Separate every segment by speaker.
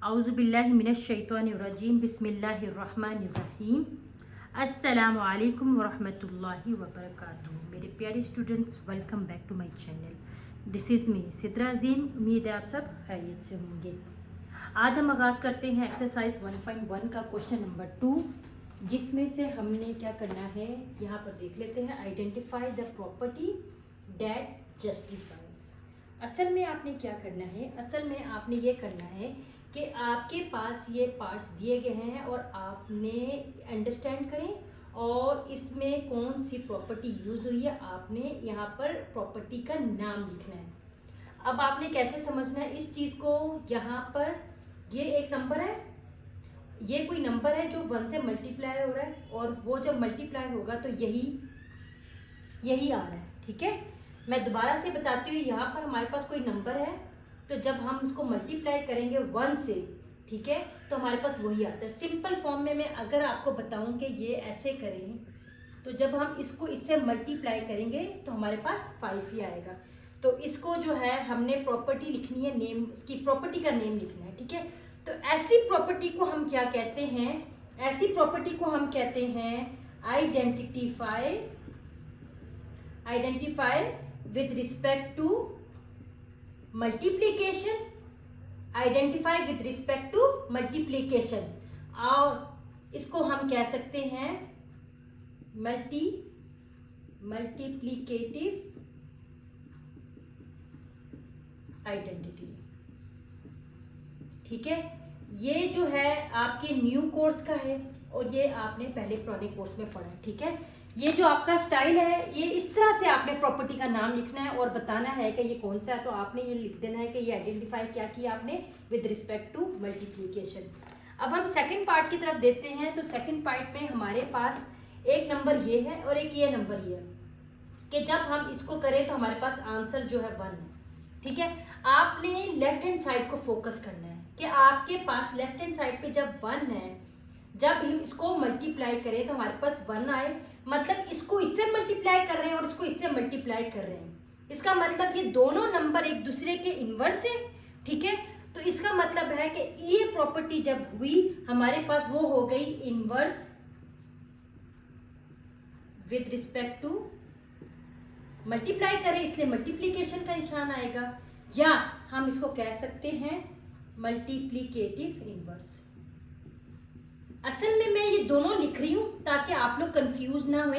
Speaker 1: औज़ुबिल्लाहि मिनश्शैतानिर्रजीम बिस्मिल्लाहिर्रहमानिर्रहीम। अस्सलामु अलैकुम वरहमतुल्लाहि वबरकातुहू। मेरे प्यारे students, welcome back to my channel. This is me Sidra Azeem. उम्मीद है आप सब खैरियत से होंगे। आज हम आगाज़ करते हैं एक्सरसाइज 1.1 का क्वेश्चन नंबर 2, जिसमें से हमने क्या करना है यहाँ पर देख लेते हैं। Identify the property that justifies. असल में आपने क्या करना है, असल में आपने ये करना है कि आपके पास ये पार्ट्स दिए गए हैं और आपने अंडरस्टैंड करें और इसमें कौन सी प्रॉपर्टी यूज़ हुई है, आपने यहाँ पर प्रॉपर्टी का नाम लिखना है। अब आपने कैसे समझना है इस चीज़ को, यहाँ पर ये एक नंबर है, ये कोई नंबर है जो 1 से मल्टीप्लाई हो रहा है और वो जब मल्टीप्लाई होगा तो यही आ रहा है। ठीक है, मैं दोबारा से बताती हूँ। यहाँ पर हमारे पास कोई नंबर है तो जब हम इसको मल्टीप्लाई करेंगे 1 से, ठीक है, तो हमारे पास वही आता है। सिंपल फॉर्म में मैं अगर आपको बताऊं कि ये ऐसे करें तो जब हम इसको इससे मल्टीप्लाई करेंगे तो हमारे पास 5 ही आएगा। तो इसको जो है हमने प्रॉपर्टी लिखनी है, नेम, इसकी प्रॉपर्टी का नेम लिखना है। ठीक है, तो ऐसी प्रॉपर्टी को हम क्या कहते हैं, ऐसी प्रॉपर्टी को हम कहते हैं identify with respect to multiplication, identify with respect to multiplication, और इसको हम कह सकते हैं मल्टीप्लीकेटिव आइडेंटिटी। ठीक है, ये जो है आपके न्यू कोर्स का है और ये आपने पहले पुराने कोर्स में पढ़ा है। ठीक है, ये जो आपका स्टाइल है, ये इस तरह से आपने प्रॉपर्टी का नाम लिखना है और बताना है कि ये कौन सा है। तो आपने ये लिख देना है कि ये आइडेंटिफाई क्या किया आपने विद रिस्पेक्ट टू मल्टीप्लीकेशन। अब हम सेकंड पार्ट की तरफ देखते हैं। तो सेकंड पार्ट में हमारे पास एक नंबर ये है और एक ये नंबर ये है कि जब हम इसको करें तो हमारे पास आंसर जो है 1 है। ठीक है, आपने लेफ्ट हैंड साइड को फोकस करना है कि आपके पास लेफ्ट हैंड साइड पे जब 1 है, जब हम इसको मल्टीप्लाई करें तो हमारे पास 1 आए, मतलब इसको इससे मल्टीप्लाई कर रहे हैं और इसको इससे मल्टीप्लाई कर रहे हैं। इसका मतलब ये दोनों नंबर एक दूसरे के इनवर्स है। ठीक है, तो इसका मतलब है कि ये प्रॉपर्टी जब हुई हमारे पास वो हो गई inverse with respect to multiply करें, इसलिए मल्टीप्लीकेशन का निशान आएगा, या हम इसको कह सकते हैं मल्टीप्लीकेटिव इनवर्स। असल में मैं ये दोनों लिख रही हूं ताकि आप लोग कंफ्यूज ना हुए।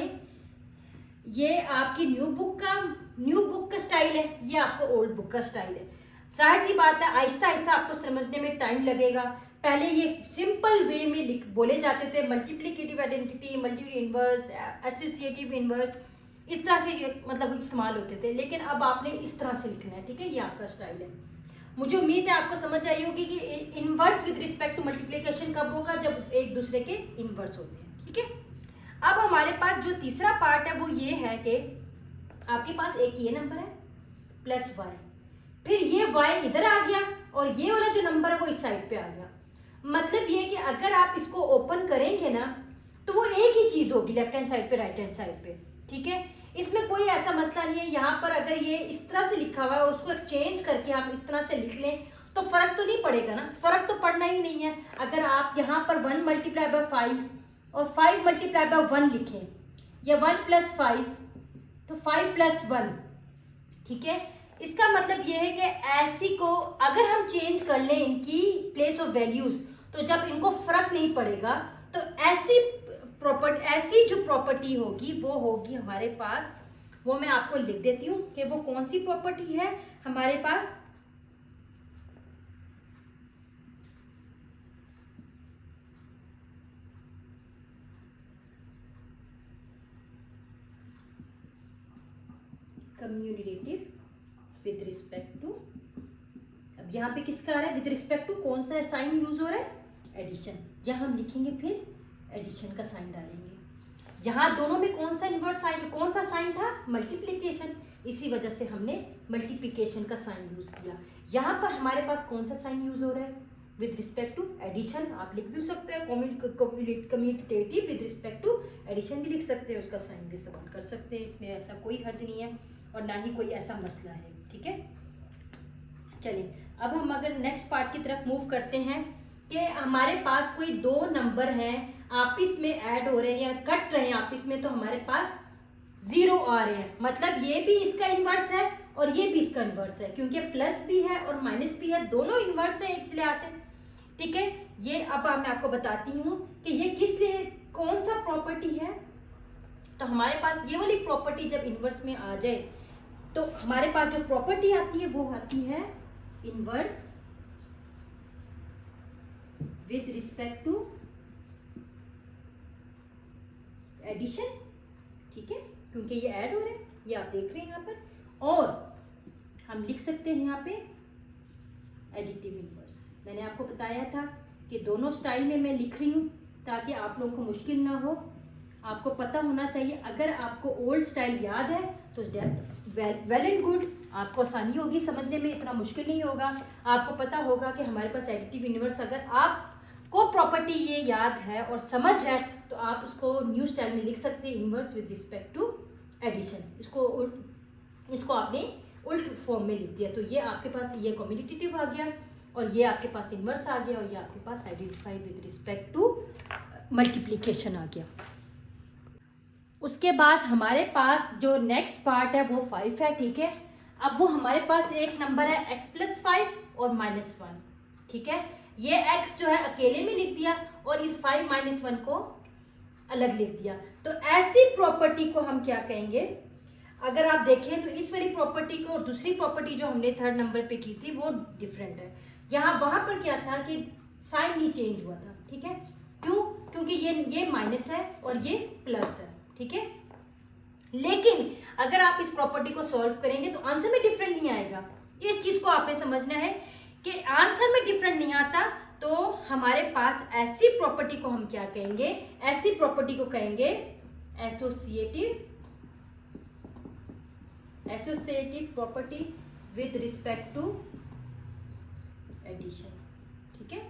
Speaker 1: ये आपकी न्यू बुक का स्टाइल है, ये आपको ओल्ड बुक का स्टाइल है। जाहिर सी बात है आहिस्ता आहिस्ता आपको समझने में टाइम लगेगा। पहले ये सिंपल वे में बोले जाते थे, multiplicative identity, multiply inverse, associative inverse, इस तरह से ये मतलब इस्तेमाल होते थे, लेकिन अब आपने इस तरह से लिखना है। ठीक है, ये आपका स्टाइल है। मुझे उम्मीद है आपको समझ आई होगी कि inverse with respect to multiplication कब होगा, जब एक दूसरे के इनवर्स होते हैं। ठीक है, अब हमारे पास जो तीसरा पार्ट है वो ये है कि आपके पास एक ये नंबर है प्लस y, फिर ये y इधर आ गया और ये वाला जो नंबर है वो इस साइड पे आ गया। मतलब ये कि अगर आप इसको ओपन करेंगे ना तो वो एक ही चीज होगी लेफ्ट हैंड साइड पे, राइट हैंड साइड पे। ठीक है, इसमें कोई ऐसा मसला नहीं है। यहाँ पर अगर ये इस तरह से लिखा हुआ है और उसको एक्सचेंज करके हम इस तरह से लिख लें तो फर्क तो नहीं पड़ेगा ना, फर्क तो पड़ना ही नहीं है। अगर आप यहाँ पर 1 मल्टीप्लाई बाय 5 और 5 मल्टीप्लाई बाय 1 लिखें, या 1 प्लस 5 तो 5 प्लस 1। ठीक है, इसका मतलब ये है कि ऐसी को अगर हम चेंज कर लें इनकी प्लेस ऑफ वैल्यूज, तो जब इनको फर्क नहीं पड़ेगा तो ऐसी जो प्रॉपर्टी होगी वो होगी हमारे पास, वो मैं आपको लिख देती हूं कि वो कौन सी प्रॉपर्टी है हमारे पास। कम्यूटेटिव विद रिस्पेक्ट टू, अब यहाँ पे किसका आ रहा है विद रिस्पेक्ट टू, कौन सा साइन यूज हो रहा है, एडिशन। यहाँ हम लिखेंगे फिर एडिशन का साइन डालेंगे। यहाँ दोनों में कौन सा इनवर्स साइन, कौन सा साइन था, मल्टीप्लिकेशन, इसी वजह से हमने मल्टीप्लिकेशन का साइन यूज किया। यहाँ पर हमारे पास कौन सा साइन यूज हो रहा है, विद रिस्पेक्ट टू एडिशन। आप लिख भी सकते हैं commutative with respect to addition भी लिख सकते हैं, उसका साइन भी इस्तेमाल कर सकते हैं, इसमें ऐसा कोई हर्ज नहीं है और ना ही कोई ऐसा मसला है। ठीक है, चलिए अब हम अगर नेक्स्ट पार्ट की तरफ मूव करते हैं कि हमारे पास कोई दो नंबर हैं आपस में ऐड हो रहे हैं या कट रहे हैं आपस में, तो हमारे पास 0 आ रहे हैं, मतलब ये भी इसका इन्वर्स है और ये भी इसका इन्वर्स है, क्योंकि प्लस भी है और माइनस भी है, दोनों इन्वर्स है एक लिहाज से। ठीक है, ये अब मैं आपको बताती हूँ कि ये किस लिए कौन सा प्रॉपर्टी है। तो हमारे पास ये वाली प्रॉपर्टी जब इन्वर्स में आ जाए तो हमारे पास जो प्रॉपर्टी आती है वो आती है inverse with respect to addition. ठीक है, क्योंकि ये ऐड हो रहे हैं, ये आप देख रहे हैं यहाँ पर, और हम लिख सकते हैं यहाँ पे एडिटिव इन्वर्स। मैंने आपको बताया था कि दोनों स्टाइल में मैं लिख रही हूँ ताकि आप लोगों को मुश्किल ना हो, आपको पता होना चाहिए। अगर आपको ओल्ड स्टाइल याद है तो वेल एंड गुड, आपको आसानी होगी समझने में, इतना मुश्किल नहीं होगा। आपको पता होगा कि हमारे पास एडिटिव इन्वर्स, अगर आपको प्रॉपर्टी ये याद है और समझ है तो आप उसको न्यू स्टाइल में लिख सकते हैं, inverse with respect to addition. इसको आपने उल्ट फॉर्म में लिख दिया, तो ये आपके पास ये कम्यूटेटिव आ गया और ये आपके पास इन्वर्स आ गया और ये आपके पास identify with respect to multiplication आ गया। उसके बाद हमारे पास जो नेक्स्ट पार्ट है वो 5 है। ठीक है, अब वो हमारे पास एक नंबर है x+5 और -1। ठीक है, ये x जो है अकेले में लिख दिया और इस 5 - 1 को अलग लिख दिया। तो ऐसी प्रॉपर्टी को हम क्या कहेंगे, अगर आप देखें तो इस वाली प्रॉपर्टी को और दूसरी प्रॉपर्टी जो हमने थर्ड नंबर पे की थी वो डिफरेंट है। वहां पर क्या था कि साइन ही चेंज हुआ था। ठीक है, क्यों? क्योंकि ये माइनस है और ये प्लस है। ठीक है, लेकिन अगर आप इस प्रॉपर्टी को सॉल्व करेंगे तो आंसर में डिफरेंट नहीं आएगा। इस चीज को आपने समझना है कि आंसर में डिफरेंट नहीं आता, तो हमारे पास ऐसी प्रॉपर्टी को हम क्या कहेंगे, ऐसी प्रॉपर्टी को कहेंगे associative property with respect to addition. ठीक है,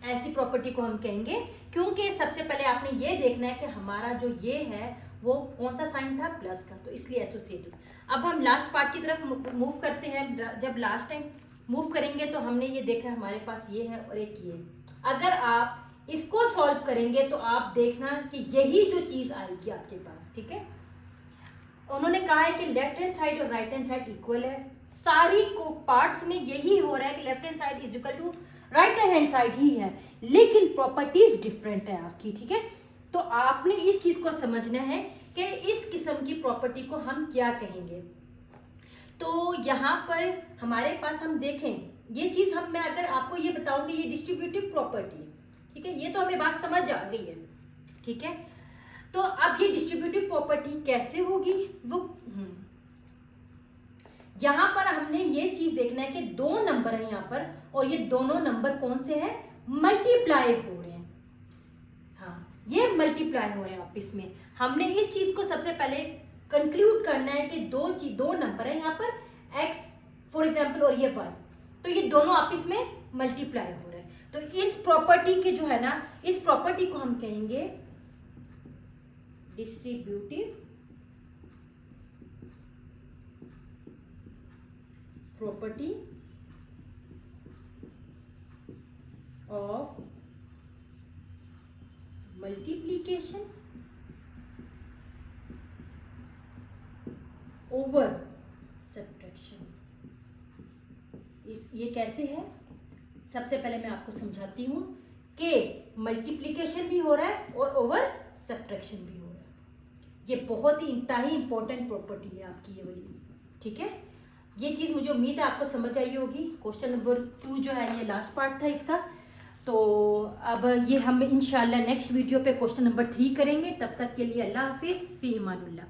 Speaker 1: ऐसी प्रॉपर्टी को हम कहेंगे, क्योंकि सबसे पहले आपने ये देखना है कि हमारा जो ये है वो कौन सा साइन था, प्लस का, तो इसलिए एसोसिएटिव। अब हम लास्ट पार्ट की तरफ मूव करते हैं। जब लास्ट टाइम मूव करेंगे तो हमने ये देखा हमारे पास ये है और एक ये। अगर आप इसको सॉल्व करेंगे तो आप देखना कि यही जो चीज आएगी आपके पास। ठीक है, उन्होंने कहा है कि लेफ्ट हैंड साइड और राइट हैंड साइड इक्वल है। सारी को पार्ट्स में यही हो रहा है कि left hand side is equal to right hand side ही है, लेकिन प्रॉपर्टीज डिफरेंट है आपकी। ठीक है, तो आपने इस चीज को समझना है कि इस किस्म की प्रॉपर्टी को हम क्या कहेंगे। तो यहाँ पर हमारे पास हम देखें ये चीज मैं अगर आपको ये बताऊंगी ये डिस्ट्रीब्यूटिव प्रॉपर्टी है। ठीक है, ये तो हमें बात समझ आ गई है। ठीक है, तो अब ये डिस्ट्रीब्यूटिव प्रॉपर्टी कैसे होगी वो यहाँ पर हमने ये चीज देखना है कि दो नंबर है यहाँ पर और ये दोनों नंबर कौन से हैं, मल्टीप्लाई हो रहे हैं। हाँ, ये मल्टीप्लाई हो रहे हैं आपस में। हमने इस चीज को सबसे पहले कंक्लूड करना है कि दो नंबर है यहाँ पर x फॉर एग्जाम्पल और ये y, तो ये दोनों आपस में मल्टीप्लाई हो रहे हैं। तो इस प्रॉपर्टी के जो है ना, इस प्रॉपर्टी को हम कहेंगे distributive property of multiplication over subtraction. ये कैसे है, सबसे पहले मैं आपको समझाती हूं कि मल्टीप्लिकेशन भी हो रहा है और ओवर सब्ट्रैक्शन भी हो रहा है। ये बहुत ही इंतहाई इंपॉर्टेंट प्रॉपर्टी है आपकी ये वाली। ठीक है, ये चीज मुझे उम्मीद है आपको समझ आई होगी। क्वेश्चन नंबर 2 जो है ये लास्ट पार्ट था इसका। तो अब ये हम इंशाल्लाह नेक्स्ट वीडियो पे क्वेश्चन नंबर 3 करेंगे। तब तक के लिए अल्लाह हाफिज, फी इमानुल्लाह।